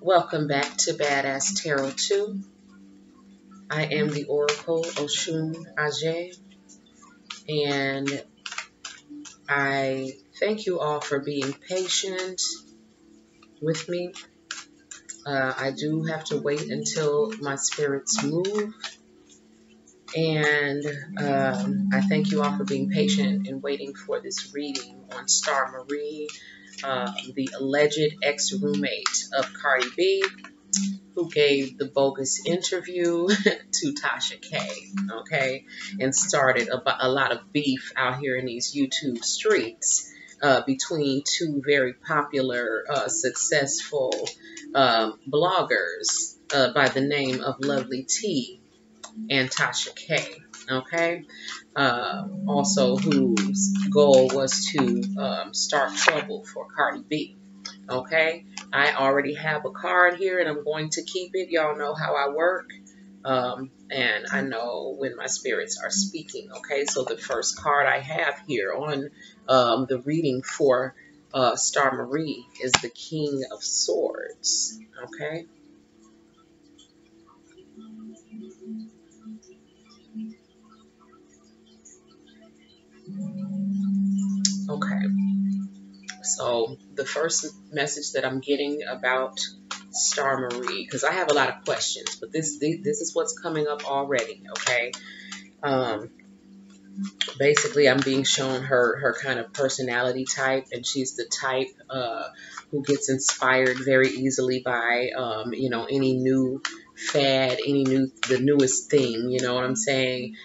Welcome back to Badass Tarot 2. I am the Oracle Oshun Aje, and I thank you all for being patient with me. I do have to wait until my spirits move, and I thank you all for being patient and waiting for this reading on StarMarie, the alleged ex-roommate of Cardi B, who gave the bogus interview to TashaK, okay, and started a lot of beef out here in these YouTube streets between two very popular, successful bloggers by the name of Lovely T and TashaK, okay, also whose goal was to start trouble for Cardi B. Okay, I already have a card here and I'm going to keep it. Y'all know how I work. And I know when my spirits are speaking. Okay, so the first card I have here on the reading for StarMarie is the King of Swords. Okay. Okay. So the first message that I'm getting about StarMarie, because I have a lot of questions, but this is what's coming up already. Okay, basically I'm being shown her kind of personality type, and she's the type who gets inspired very easily by any new fad, the newest thing. You know what I'm saying?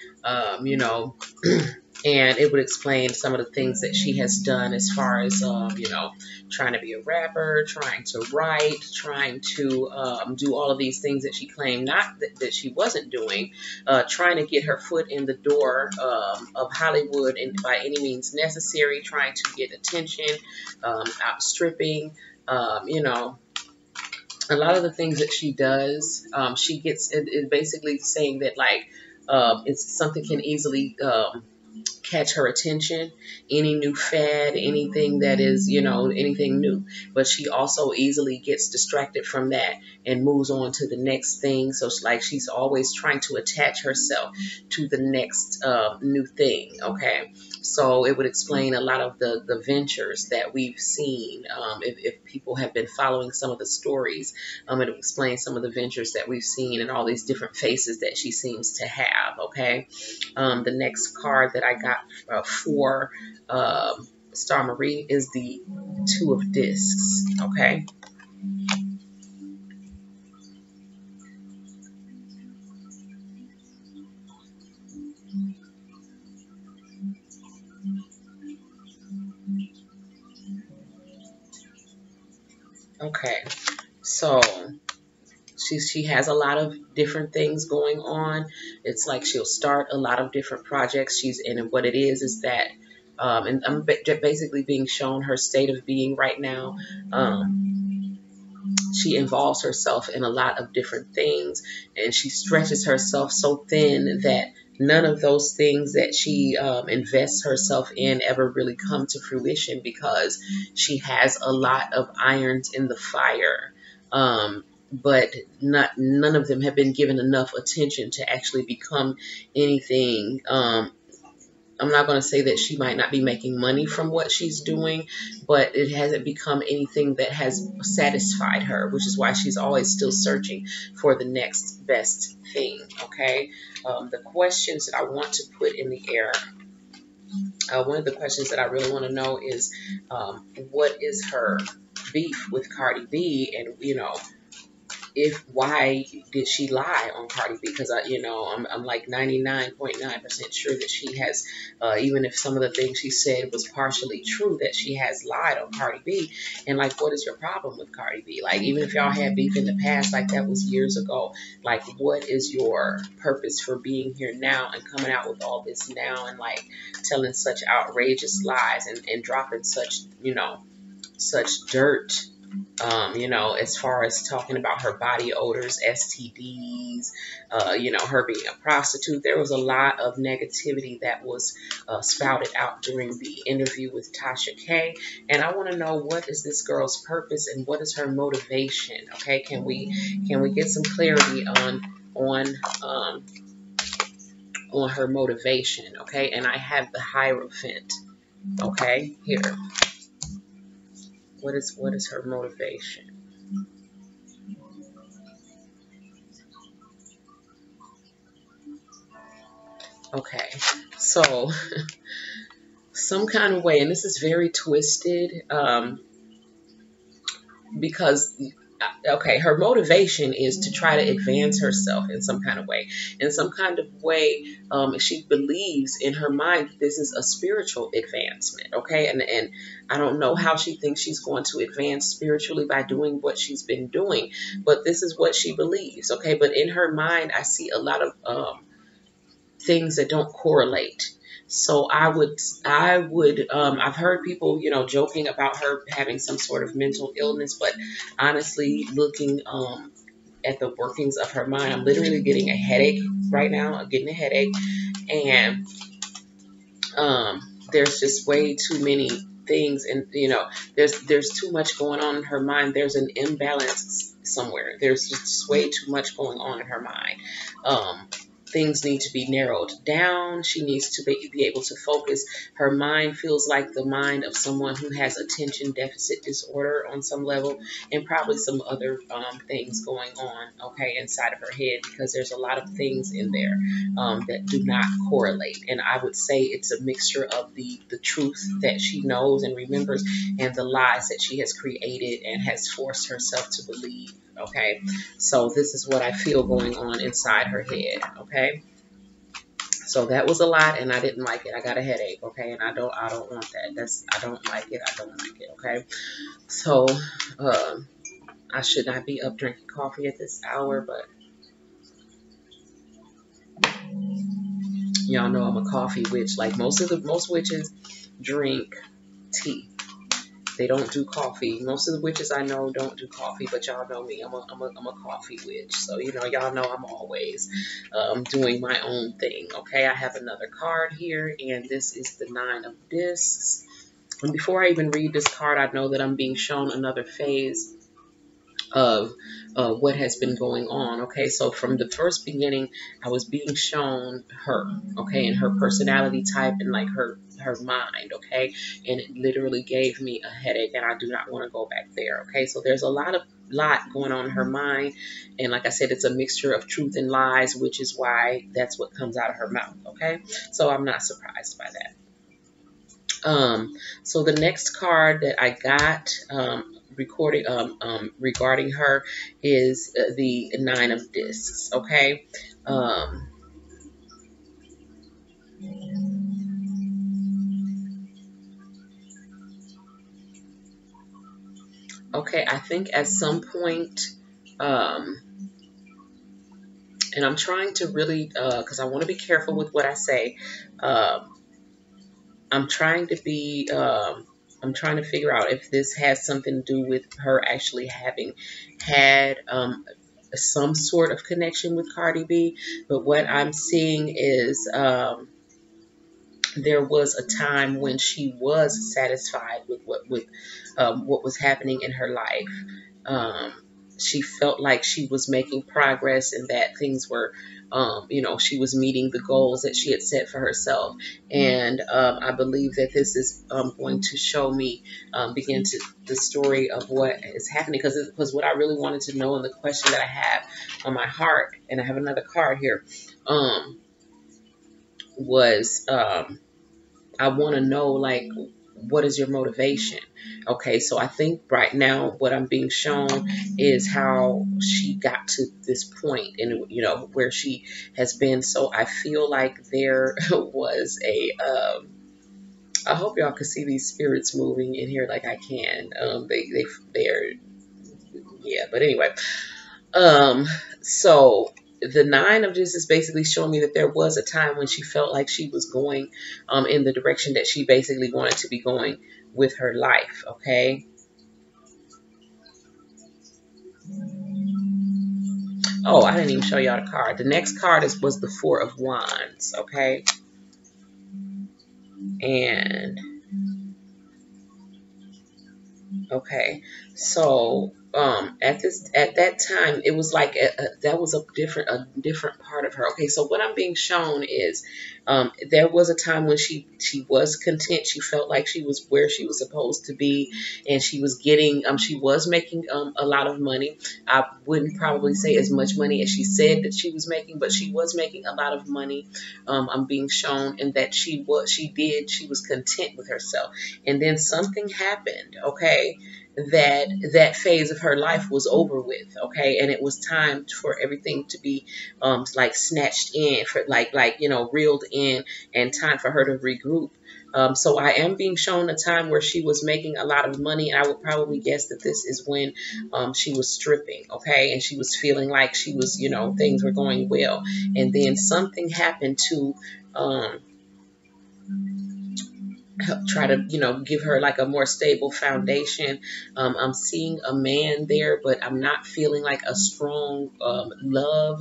And it would explain some of the things that she has done as far as, trying to be a rapper, trying to write, trying to do all of these things that she claimed not that she wasn't doing, trying to get her foot in the door of Hollywood and by any means necessary, trying to get attention, outstripping, a lot of the things that she does, she gets it basically saying that it's something can easily catch her attention, any new fad, anything that is, anything new. But she also easily gets distracted from that and moves on to the next thing. So it's like she's always trying to attach herself to the next new thing. Okay. So it would explain a lot of the ventures that we've seen. If people have been following some of the stories, it would explain some of the ventures that we've seen and all these different faces that she seems to have. Okay. The next card that I got for StarMarie is the Two of Discs. Okay. Okay. So she has a lot of different things going on. It's like she'll start a lot of different projects. And what it is that, and I'm basically being shown her state of being right now. She involves herself in a lot of different things, and she stretches herself so thin that none of those things that she invests herself in ever really come to fruition because she has a lot of irons in the fire. But none of them have been given enough attention to actually become anything. I'm not going to say that she might not be making money from what she's doing, but it hasn't become anything that has satisfied her, which is why she's always still searching for the next best thing. Okay. The questions that I want to put in the air, one of the questions that I really want to know is, what is her beef with Cardi B? And, why did she lie on Cardi B? Because I'm like 99.9% sure that she has, even if some of the things she said was partially true, that she has lied on Cardi B. And what is your problem with Cardi B? Even if y'all had beef in the past, that was years ago. What is your purpose for being here now and coming out with all this now and telling such outrageous lies and dropping such, such dirt You know, as far as talking about her body odors, STDs, you know, her being a prostitute. There was a lot of negativity that was spouted out during the interview with TashaK. And I want to know, what is this girl's purpose and what is her motivation? Okay, can we get some clarity um, on her motivation? Okay, and I have the Hierophant. Okay, here. What is her motivation? Okay, so some kind of way, and this is very twisted, because okay, her motivation is to try to advance herself in some kind of way. In some kind of way, she believes in her mind that this is a spiritual advancement. Okay, and I don't know how she thinks she's going to advance spiritually by doing what she's been doing, but this is what she believes. Okay, but in her mind, I see a lot of things that don't correlate. So I've heard people, you know, joking about her having some sort of mental illness, but honestly, looking at the workings of her mind, I'm literally getting a headache right now. I'm getting a headache, and there's just way too many things, and you know, there's too much going on in her mind. There's an imbalance somewhere. There's just way too much going on in her mind. Things need to be narrowed down. She needs to be able to focus. Her mind feels like the mind of someone who has attention deficit disorder on some level, and probably some other things going on, okay, inside of her head, because there's a lot of things in there that do not correlate. And I would say it's a mixture of the truth that she knows and remembers, and the lies that she has created and has forced herself to believe. Okay, so this is what I feel going on inside her head. Okay, so that was a lot, and I didn't like it. I got a headache. Okay, and I don't want that. I don't like it. I don't like it. Okay, so I should not be up drinking coffee at this hour, but y'all know I'm a coffee witch. Like most witches drink tea. They don't do coffee. Most of the witches I know don't do coffee, but y'all know me. I'm a coffee witch. So, you know, y'all know I'm always doing my own thing. Okay, I have another card here, and this is the 9 of Discs. And before I even read this card, I know that I'm being shown another phase of what has been going on. Okay, so from the first beginning, I was being shown her, okay, and her personality type and like her mind, okay, and it literally gave me a headache, and I do not want to go back there. Okay, so there's a lot going on in her mind, and like I said, it's a mixture of truth and lies, which is why that's what comes out of her mouth. Okay, so I'm not surprised by that. So the next card that I got regarding her is the 9 of Discs. Okay. Okay, I think at some point, and I'm trying to really, because I want to be careful with what I say. I'm trying to be, I'm trying to figure out if this has something to do with her actually having had some sort of connection with Cardi B. But what I'm seeing is there was a time when she was satisfied with what was happening in her life. Um, she felt like she was making progress and that things were, you know, she was meeting the goals that she had set for herself. And I believe that this is going to show me, begin to the story of what is happening, because what I really wanted to know, and the question that I have on my heart, and I have another card here, was I want to know, like, what is your motivation? Okay, so I think right now what I'm being shown is how she got to this point, and you know, where she has been. So I feel like there was a I hope y'all can see these spirits moving in here like I can. They're, yeah, but anyway, so the 9 of this is basically showing me that there was a time when she felt like she was going in the direction that she basically wanted to be going with her life. Okay, Oh, I didn't even show y'all the card. The next card was the Four of Wands, okay? And okay, so at that time it was like that was a different part of her. Okay, so what I'm being shown is there was a time when she was content. She felt like she was where she was supposed to be, and she was getting she was making a lot of money. I wouldn't probably say as much money as she said that she was making, but she was making a lot of money. I'm being shown, and that she was content with herself. And then something happened, okay, that phase of her life was over with, okay, and it was time for everything to be like snatched in, for like reeled in, and time for her to regroup. So I am being shown a time where she was making a lot of money, and I would probably guess that this is when she was stripping, okay, and she was feeling like she was, things were going well, and then something happened to try to give her like a more stable foundation. I'm seeing a man there, but I'm not feeling like a strong um, love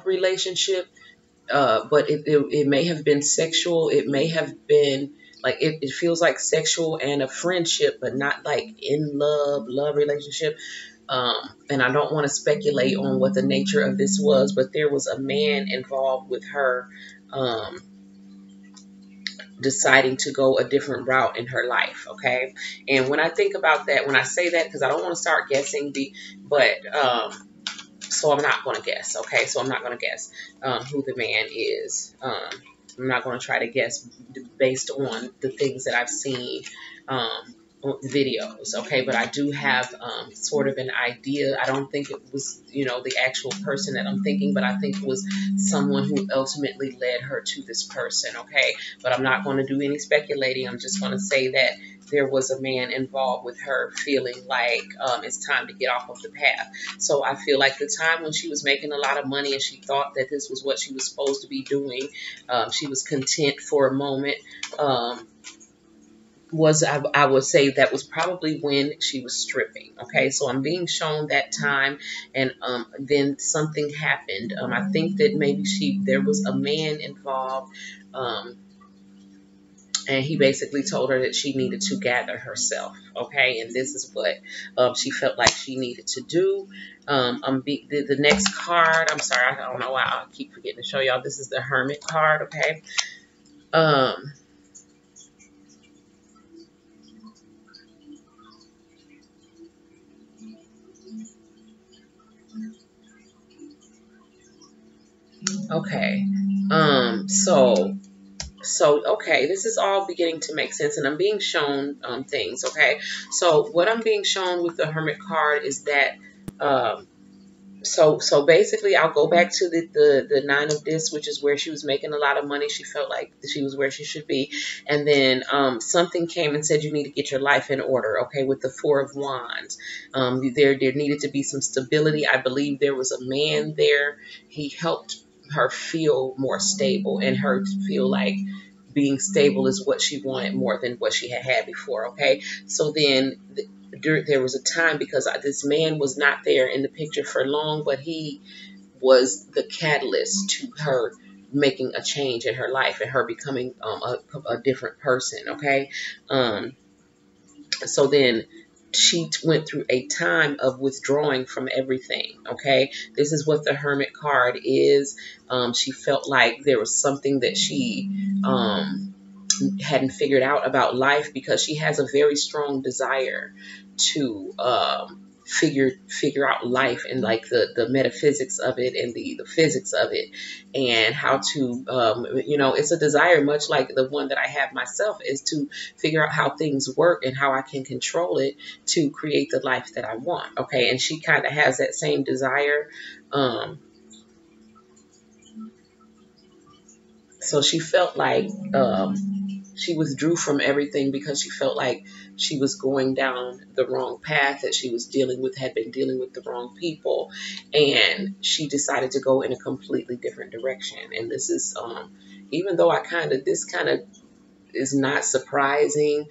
relationship. But it may have been sexual. It may have been like it feels like sexual and a friendship, but not like in love relationship. And I don't want to speculate on what the nature of this was, but there was a man involved with her deciding to go a different route in her life, okay? And when I think about that, when I say that, because I don't want to start guessing, so I'm not going to guess, okay? So I'm not going to guess who the man is. I'm not going to try to guess based on the things that I've seen videos, okay? But I do have sort of an idea. I don't think it was, the actual person that I'm thinking, but I think it was someone who ultimately led her to this person, okay? But I'm not going to do any speculating. I'm just going to say that there was a man involved with her feeling like it's time to get off of the path. So I feel like the time when she was making a lot of money and she thought that this was what she was supposed to be doing, she was content for a moment. I would say that was probably when she was stripping. Okay, so I'm being shown that time, and then something happened. I think that maybe there was a man involved, and he basically told her that she needed to gather herself. Okay, and this is what she felt like she needed to do. The next card. I'm sorry, I don't know why I keep forgetting to show y'all. This is the Hermit card. Okay. Okay. Okay, this is all beginning to make sense, and I'm being shown things, okay? So what I'm being shown with the Hermit card is that, so basically I'll go back to the Nine of Discs, which is where she was making a lot of money. She felt like she was where she should be. And then something came and said you need to get your life in order, okay, with the Four of Wands. There needed to be some stability. I believe there was a man there. He helped her feel more stable, and her feel like being stable is what she wanted more than what she had before, okay? So then there was a time, because this man was not there in the picture for long, but he was the catalyst to her making a change in her life and her becoming a different person, okay? So then she went through a time of withdrawing from everything, okay? This is what the Hermit card is. She felt like there was something that she hadn't figured out about life, because she has a very strong desire to figure out life, and like the metaphysics of it and the physics of it, and how to it's a desire much like the one that I have myself, is to figure out how things work and how I can control it to create the life that I want, okay? And she kind of has that same desire. So she felt like she withdrew from everything because she felt like she was going down the wrong path, that she was had been dealing with the wrong people, and she decided to go in a completely different direction. And this is, even though this kind of is not surprising,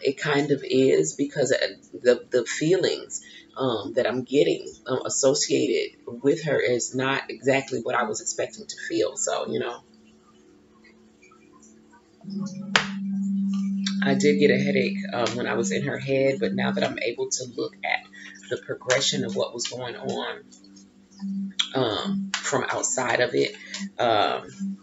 it kind of is, because the feelings that I'm getting associated with her is not exactly what I was expecting to feel. So, I did get a headache when I was in her head, but now that I'm able to look at the progression of what was going on from outside of it, um,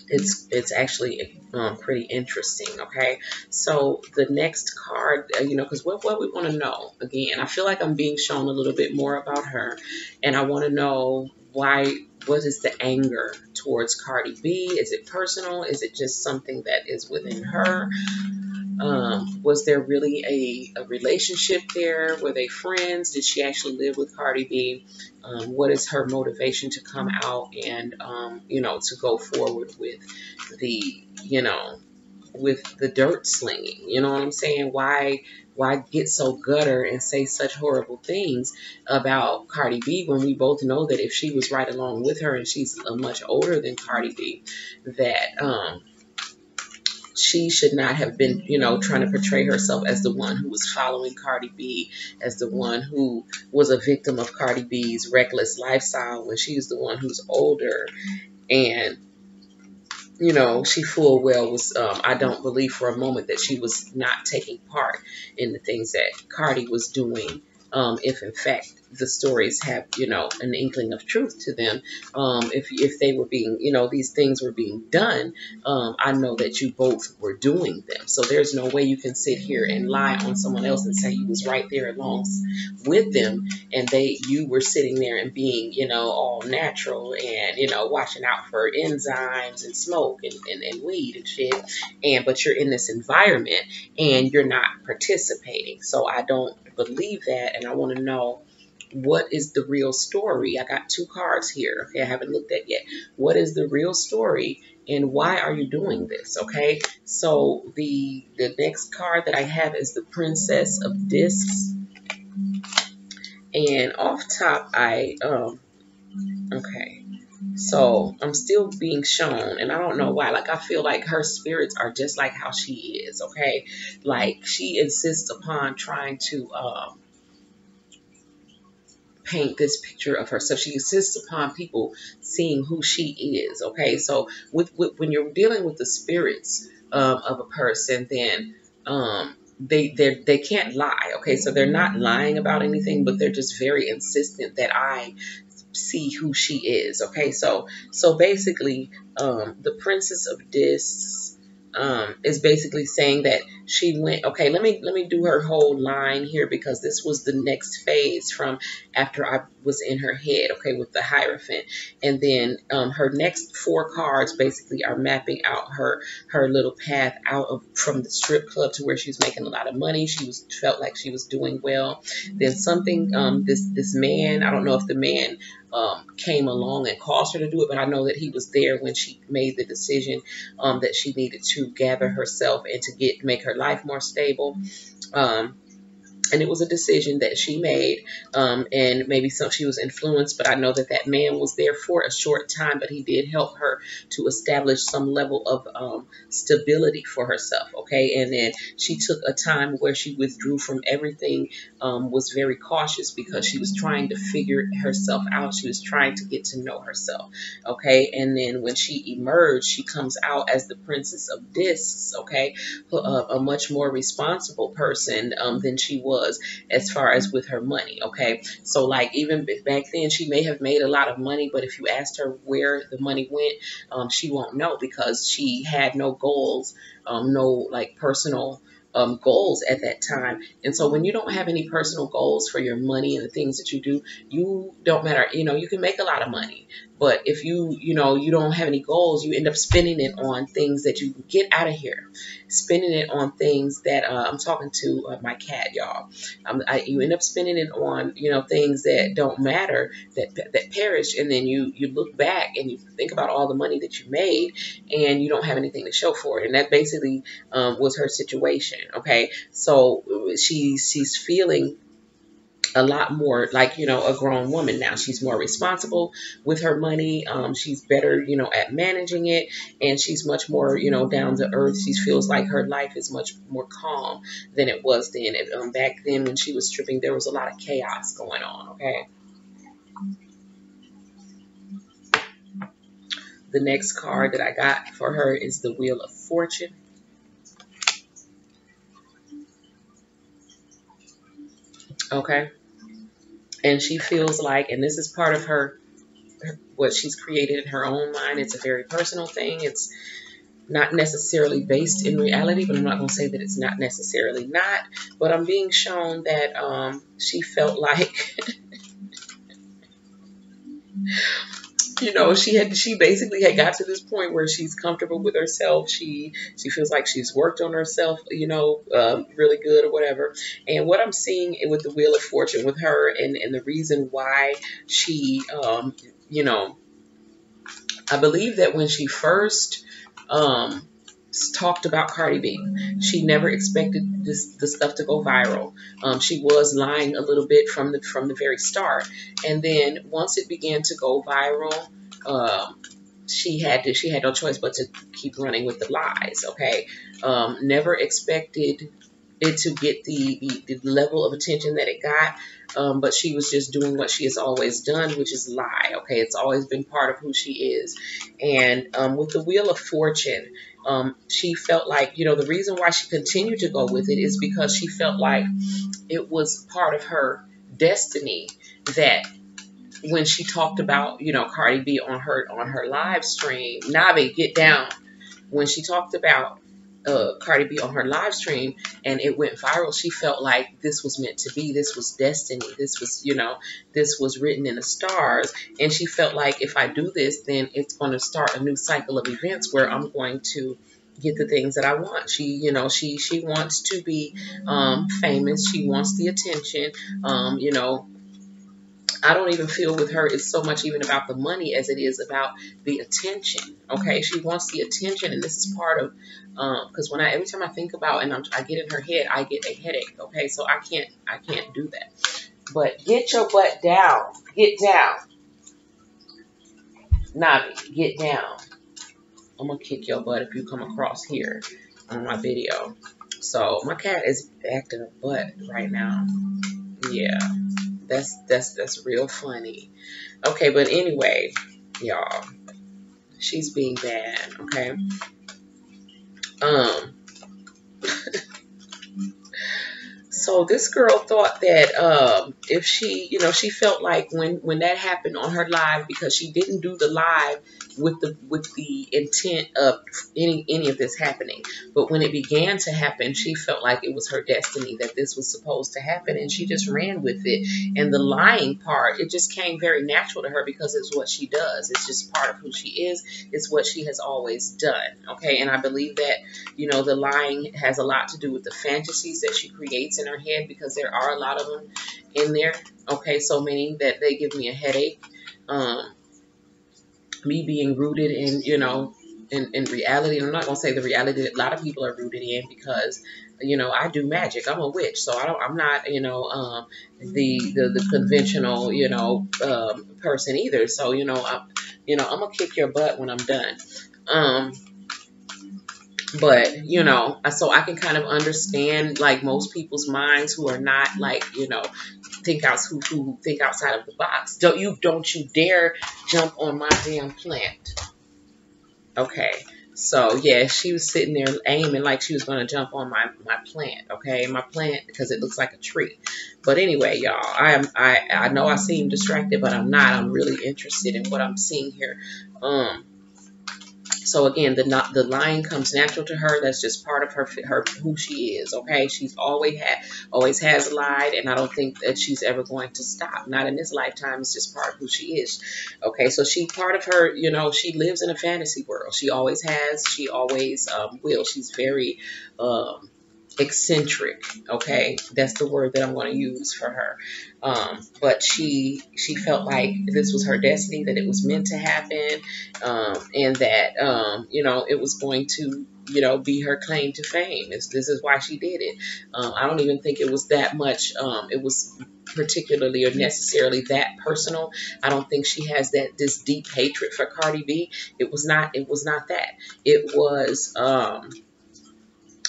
it's actually pretty interesting. Okay, so the next card, because what we want to know, again, I feel like I'm being shown a little bit more about her, and I want to know why. What is the anger towards Cardi B? Is it personal? Is it just something that is within her? Was there really a relationship there? Were they friends? Did she actually live with Cardi B? What is her motivation to come out and, to go forward with the, with the dirt slinging? You know what I'm saying? Why get so gutter and say such horrible things about Cardi B when we both know that if she was right along with her, and she's much older than Cardi B, that, she should not have been, trying to portray herself as the one who was following Cardi B, as the one who was a victim of Cardi B's reckless lifestyle, when she's the one who's older. And, she full well was, I don't believe for a moment that she was not taking part in the things that Cardi was doing. If in fact the stories have, an inkling of truth to them, if they were being, these things were being done, I know that you both were doing them. So there's no way you can sit here and lie on someone else and say you was right there along with them, and you were sitting there and being, all natural and, watching out for enzymes and smoke and weed and shit, but you're in this environment and you're not participating. So I don't believe that, and I want to know, what is the real story? I got two cards here. Okay, I haven't looked at yet. What is the real story, and why are you doing this? Okay, so the next card that I have is the Princess of Discs, and off top okay. So I'm still being shown, and I don't know why. Like, I feel like her spirits are just like how she is. Okay, like she insists upon trying to paint this picture of herself. She insists upon people seeing who she is. Okay, so when you're dealing with the spirits of a person, then they can't lie. Okay, so they're not lying about anything, but they're just very insistent that I see who she is. Okay, so basically, the Princess of Discs is basically saying that she went. Okay, let me do her whole line here, because this was the next phase from after I was in her head. Okay, with the Hierophant, and then her next four cards basically are mapping out her little path out of from the strip club to where she was making a lot of money. She felt like she was doing well. Then something, this man, I don't know if the man came along and caused her to do it, but I know that he was there when she made the decision that she needed to gather herself and to make her life more stable. And it was a decision that she made, and maybe she was influenced, but I know that man was there for a short time, but he did help her to establish some level of stability for herself. Okay, and then she took a time where she withdrew from everything, was very cautious, because she was trying to figure herself out. She was trying to get to know herself. Okay, and then when she emerged, she comes out as the Princess of Discs. Okay, a much more responsible person than she was as far as with her money. Okay, so like even back then she may have made a lot of money, but if you asked her where the money went, she won't know, because she had no goals, no like personal goals at that time. And so when you don't have any personal goals for your money and the things that you do, you don't matter, you can make a lot of money, but if you don't have any goals, you end up spending it on things that you get out of here, spending it on things that I'm talking to my cat, y'all. You end up spending it on things that don't matter, that perish, and then you look back and you think about all the money that you made, and you don't have anything to show for it. And that basically was her situation. Okay, so she's feeling a lot more like, a grown woman now. She's more responsible with her money. She's better, at managing it, and she's much more, down to earth. She feels like her life is much more calm than it was then. Back then when she was stripping, there was a lot of chaos going on. Okay. The next card that I got for her is the Wheel of Fortune. Okay. And she feels like, and this is part of what she's created in her own mind. It's a very personal thing. It's not necessarily based in reality, but I'm not going to say that it's not necessarily not. But I'm being shown that she felt like, she basically had got to this point where she's comfortable with herself. She feels like she's worked on herself, really good or whatever. And what I'm seeing with the Wheel of Fortune with her, and the reason why she, I believe that when she first talked about Cardi B, she never expected the stuff to go viral. She was lying a little bit from the very start, and then once it began to go viral, she had no choice but to keep running with the lies. Okay, never expected it to get the level of attention that it got. But she was just doing what she has always done, which is lie. Okay, it's always been part of who she is. And with the Wheel of Fortune, she felt like, the reason why she continued to go with it is because she felt like it was part of her destiny that when she talked about, Cardi B on her live stream, Nabi, get down. When she talked about Cardi B on her live stream and it went viral, she felt like this was meant to be. This was destiny. This was, this was written in the stars. And she felt like if I do this, then it's going to start a new cycle of events where I'm going to get the things that I want. She wants to be famous. She wants the attention. I don't even feel with her it's so much even about the money as it is about the attention. Okay, she wants the attention, and this is part of because every time I think about and I get in her head, I get a headache. Okay, so I can't do that. But get your butt down. Get down, Navi. Get down. I'm gonna kick your butt if you come across here on my video. So my cat is acting a butt right now. Yeah. That's real funny. Okay, but anyway, y'all, she's being bad, okay? So this girl thought that if she, she felt like when that happened on her live, because she didn't do the live with the intent of any of this happening, but when it began to happen, she felt like it was her destiny that this was supposed to happen, and she just ran with it. And the lying part, it just came very natural to her because it's what she does. It's just part of who she is. It's what she has always done. Okay, and I believe that the lying has a lot to do with the fantasies that she creates in her head, because there are a lot of them in there. Okay, so many that they give me a headache. Me being rooted in, in reality, and I'm not gonna say the reality that a lot of people are rooted in, because I do magic. I'm a witch, so I'm not the conventional person either. So I'm gonna kick your butt when I'm done. But so I can kind of understand like most people's minds who are not like who think outside of the box. Don't you dare jump on my damn plant. Okay, so yeah, she was sitting there aiming like she was gonna jump on my plant. Okay, my plant, because it looks like a tree. But anyway, y'all, I know I seem distracted, but I'm not. I'm really interested in what I'm seeing here. So again, the lying comes natural to her. That's just part of her who she is. Okay, she's always has lied, and I don't think that she's ever going to stop. Not in this lifetime. It's just part of who she is. Okay, so part of her, she lives in a fantasy world. She always has. She always will. She's very eccentric. Okay, that's the word that I'm going to use for her. But she felt like this was her destiny, that it was meant to happen, and that it was going to be her claim to fame. This is why she did it. I don't even think it was that much. It was particularly or necessarily that personal. I don't think she has this deep hatred for Cardi B. It was not that. It was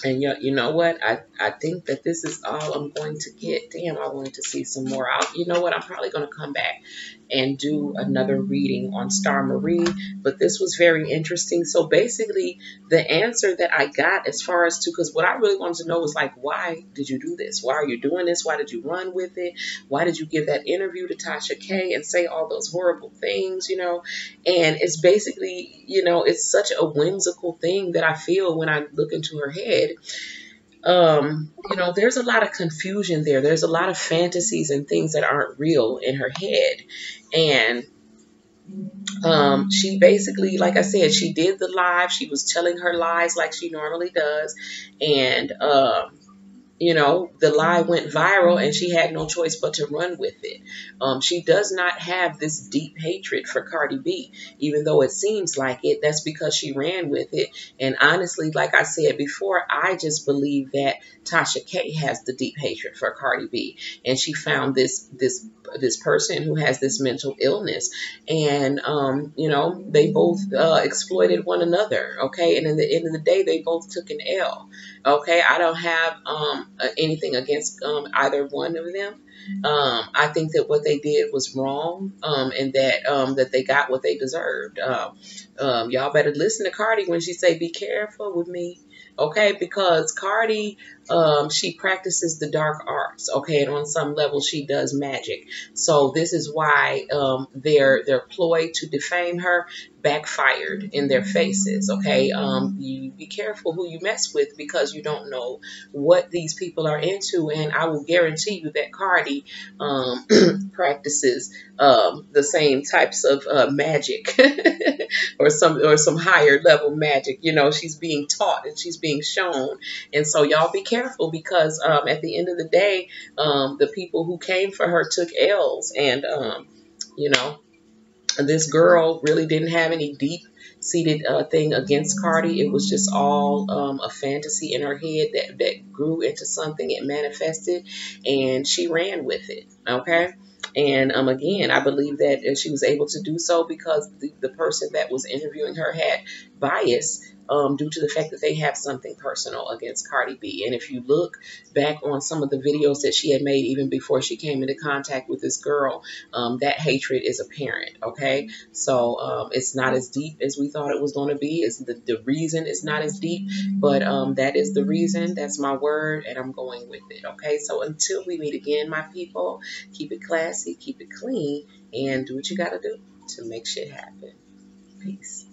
and you know what? I think that this is all I'm going to get. Damn, I wanted to see some more. You know what? I'm probably going to come back and do another reading on StarMarie. But this was very interesting. So basically, the answer that I got as far as to, because what I really wanted to know was like, why did you do this? Why are you doing this? Why did you run with it? Why did you give that interview to TashaK and say all those horrible things, you know? And it's basically, you know, it's such a whimsical thing that I feel when I look into her head. You know, there's a lot of confusion there. There's a lot of fantasies and things that aren't real in her head. And she basically, like I said, she did the live. She was telling her lies like she normally does. And you know, the lie went viral and she had no choice but to run with it. She does not have this deep hatred for Cardi B, even though it seems like it. That's because she ran with it. And honestly, like I said before, I just believe that TashaK has the deep hatred for Cardi B. And she found this person who has this mental illness. And, you know, they both exploited one another, okay? And in the end of the day, they both took an L. Okay, I don't have anything against either one of them. I think that what they did was wrong, and that they got what they deserved. Y'all better listen to Cardi when she say, "Be careful with me," okay? Because Cardi, she practices the dark arts, okay, and on some level she does magic. So this is why their ploy to defame her backfired in their faces, okay? You be careful who you mess with, because you don't know what these people are into. And I will guarantee you that Cardi practices the same types of magic or some higher level magic. You know, she's being taught and she's being shown. And so y'all be careful, because at the end of the day, the people who came for her took L's. And you know, this girl really didn't have any deep-seated thing against Cardi. It was just all a fantasy in her head that grew into something. It manifested, and she ran with it, okay? And again, I believe that she was able to do so because the person that was interviewing her had bias due to the fact that they have something personal against Cardi B. And if you look back on some of the videos that she had made even before she came into contact with this girl, that hatred is apparent, okay? So it's not as deep as we thought it was going to be. It's the reason it's not as deep, but that is the reason. That's my word, and I'm going with it, okay? So until we meet again, my people, keep it classy, keep it clean, and do what you got to do to make shit happen. Peace.